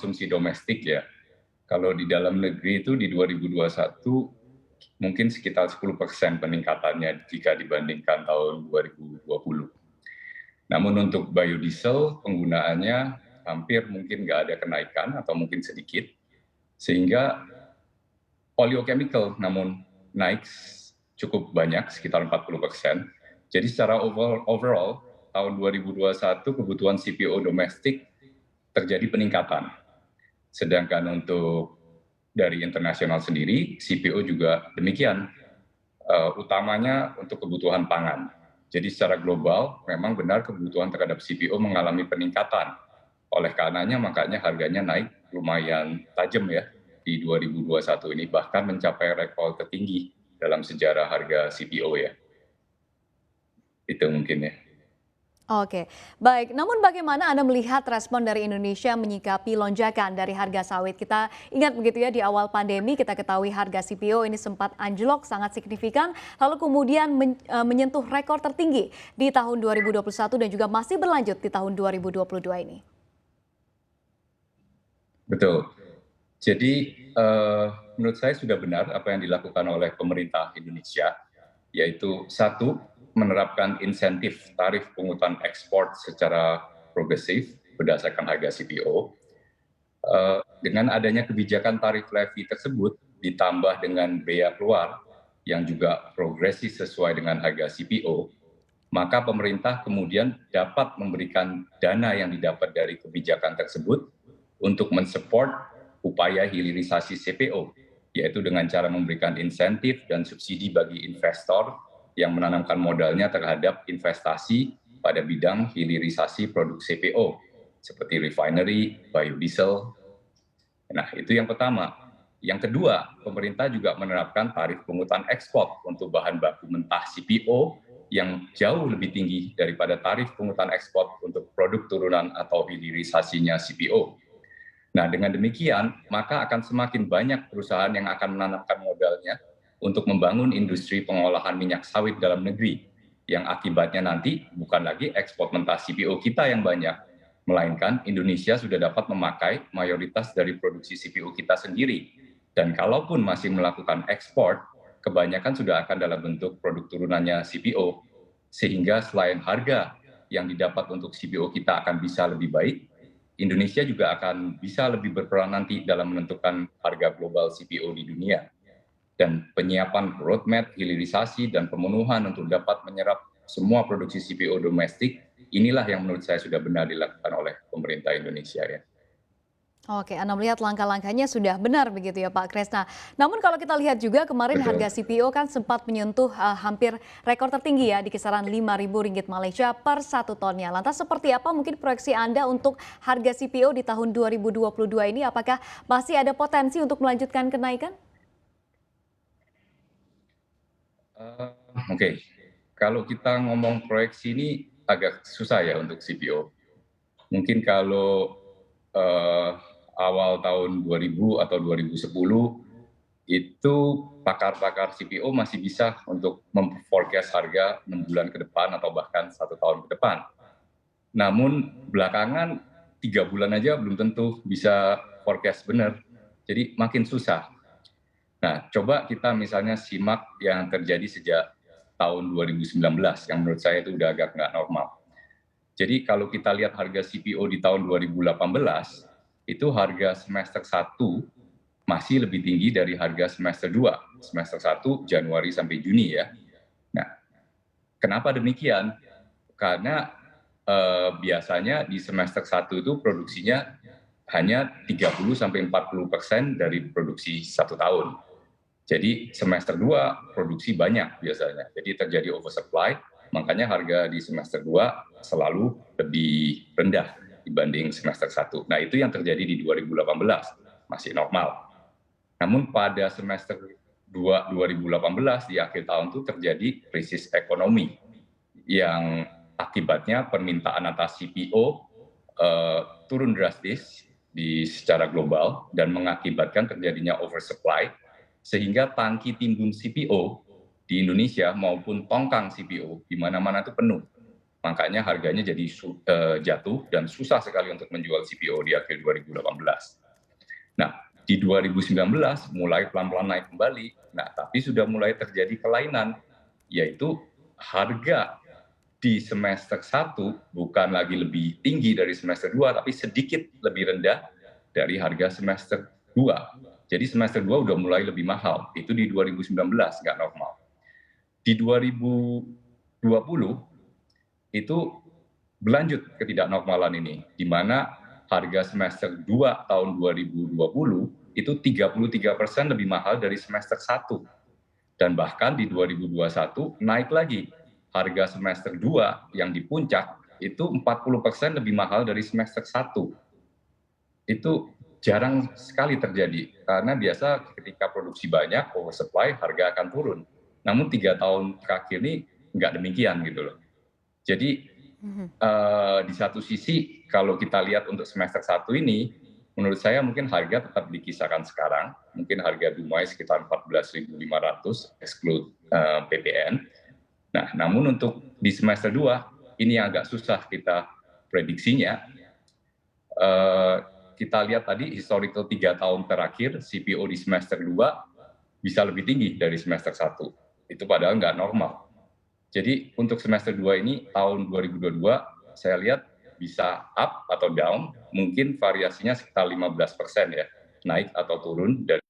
konsumsi domestik ya. Kalau di dalam negeri itu di 2021 mungkin sekitar 10% peningkatannya jika dibandingkan tahun 2020. Namun untuk biodiesel penggunaannya hampir mungkin nggak ada kenaikan atau mungkin sedikit, sehingga oleochemical namun naik cukup banyak, sekitar 40%. Jadi secara overall tahun 2021 kebutuhan CPO domestik terjadi peningkatan. Sedangkan untuk dari internasional sendiri, CPO juga demikian, utamanya untuk kebutuhan pangan. Jadi secara global memang benar kebutuhan terhadap CPO mengalami peningkatan. Oleh karenanya makanya harganya naik lumayan tajam ya di 2021 ini, bahkan mencapai rekor tertinggi dalam sejarah harga CPO ya. Itu mungkin ya. Oke, baik. Namun bagaimana Anda melihat respon dari Indonesia menyikapi lonjakan dari harga sawit? Kita ingat begitu ya, di awal pandemi kita ketahui harga CPO ini sempat anjlok sangat signifikan, lalu kemudian menyentuh rekor tertinggi di tahun 2021 dan juga masih berlanjut di tahun 2022 ini. Betul. Jadi menurut saya sudah benar apa yang dilakukan oleh pemerintah Indonesia, yaitu satu, menerapkan insentif tarif pungutan ekspor secara progresif berdasarkan harga CPO. Dengan adanya kebijakan tarif levy tersebut ditambah dengan bea keluar yang juga progresif sesuai dengan harga CPO, maka pemerintah kemudian dapat memberikan dana yang didapat dari kebijakan tersebut untuk mensupport upaya hilirisasi CPO, yaitu dengan cara memberikan insentif dan subsidi bagi investor yang menanamkan modalnya terhadap investasi pada bidang hilirisasi produk CPO, seperti refinery, biodiesel. Nah, itu yang pertama. Yang kedua, pemerintah juga menerapkan tarif pungutan ekspor untuk bahan baku mentah CPO yang jauh lebih tinggi daripada tarif pungutan ekspor untuk produk turunan atau hilirisasinya CPO. Nah, dengan demikian, maka akan semakin banyak perusahaan yang akan menanamkan modalnya untuk membangun industri pengolahan minyak sawit dalam negeri, yang akibatnya nanti bukan lagi ekspor mentah CPO kita yang banyak, melainkan Indonesia sudah dapat memakai mayoritas dari produksi CPO kita sendiri. Dan kalaupun masih melakukan ekspor, kebanyakan sudah akan dalam bentuk produk turunannya CPO, sehingga selain harga yang didapat untuk CPO kita akan bisa lebih baik, Indonesia juga akan bisa lebih berperan nanti dalam menentukan harga global CPO di dunia. Dan penyiapan roadmap, hilirisasi, dan pemenuhan untuk dapat menyerap semua produksi CPO domestik, inilah yang menurut saya sudah benar dilakukan oleh pemerintah Indonesia ya. Oke, Anda melihat langkah-langkahnya sudah benar begitu ya Pak Kresna. Namun kalau kita lihat juga kemarin Betul. harga CPO kan sempat menyentuh hampir rekor tertinggi ya di kisaran Rp5.000 Malaysia per 1 tonnya. Lantas seperti apa mungkin proyeksi Anda untuk harga CPO di tahun 2022 ini? Apakah masih ada potensi untuk melanjutkan kenaikan? Oke, kalau kita ngomong proyeksi ini agak susah ya untuk CPO. Mungkin kalau uh, awal tahun 2000 atau 2010 itu pakar-pakar CPO masih bisa untuk memforecast harga 6 bulan ke depan atau bahkan 1 tahun ke depan. Namun belakangan 3 bulan aja belum tentu bisa forecast benar. Jadi makin susah. Nah, coba kita misalnya simak yang terjadi sejak tahun 2019 yang menurut saya itu udah agak nggak normal. Jadi kalau kita lihat harga CPO di tahun 2018, itu harga semester 1 masih lebih tinggi dari harga semester 2. Semester 1 Januari sampai Juni ya. Nah, kenapa demikian? Karena biasanya di semester 1 itu produksinya hanya 30-40% dari produksi 1 tahun. Jadi semester 2 produksi banyak biasanya. Jadi terjadi oversupply, makanya harga di semester 2 selalu lebih rendah dibanding semester 1. Nah, itu yang terjadi di 2018, masih normal. Namun pada semester 2 2018 di akhir tahun itu terjadi krisis ekonomi yang akibatnya permintaan atas CPO turun drastis secara global dan mengakibatkan terjadinya oversupply, sehingga tangki timbun CPO di Indonesia maupun tongkang CPO di mana-mana itu penuh. Makanya harganya jadi jatuh dan susah sekali untuk menjual CPO di akhir 2018. Nah, di 2019 mulai pelan-pelan naik kembali. Nah, tapi sudah mulai terjadi kelainan, yaitu harga di semester 1 bukan lagi lebih tinggi dari semester 2, tapi sedikit lebih rendah dari harga semester 2. Jadi semester 2 udah mulai lebih mahal, itu di 2019, nggak normal. Di 2020, itu berlanjut ketidaknormalan ini, di mana harga semester 2 tahun 2020 itu 33% lebih mahal dari semester 1. Dan bahkan di 2021 naik lagi. Harga semester 2 yang di puncak itu 40% lebih mahal dari semester 1. Itu jarang sekali terjadi, karena biasa ketika produksi banyak, oversupply, harga akan turun. Namun 3 tahun terakhir ini nggak demikian gitu loh. Jadi di satu sisi kalau kita lihat untuk semester 1 ini, menurut saya mungkin harga tetap di kisaran sekarang, mungkin harga Dumai sekitar 14.500 exclude PPN. Nah, namun untuk di semester 2 ini yang agak susah kita prediksinya. Kita lihat tadi historical 3 tahun terakhir CPO di semester 2 bisa lebih tinggi dari semester 1. Itu padahal nggak normal. Jadi untuk semester 2 ini tahun 2022 saya lihat bisa up atau down, mungkin variasinya sekitar 15% ya, naik atau turun dari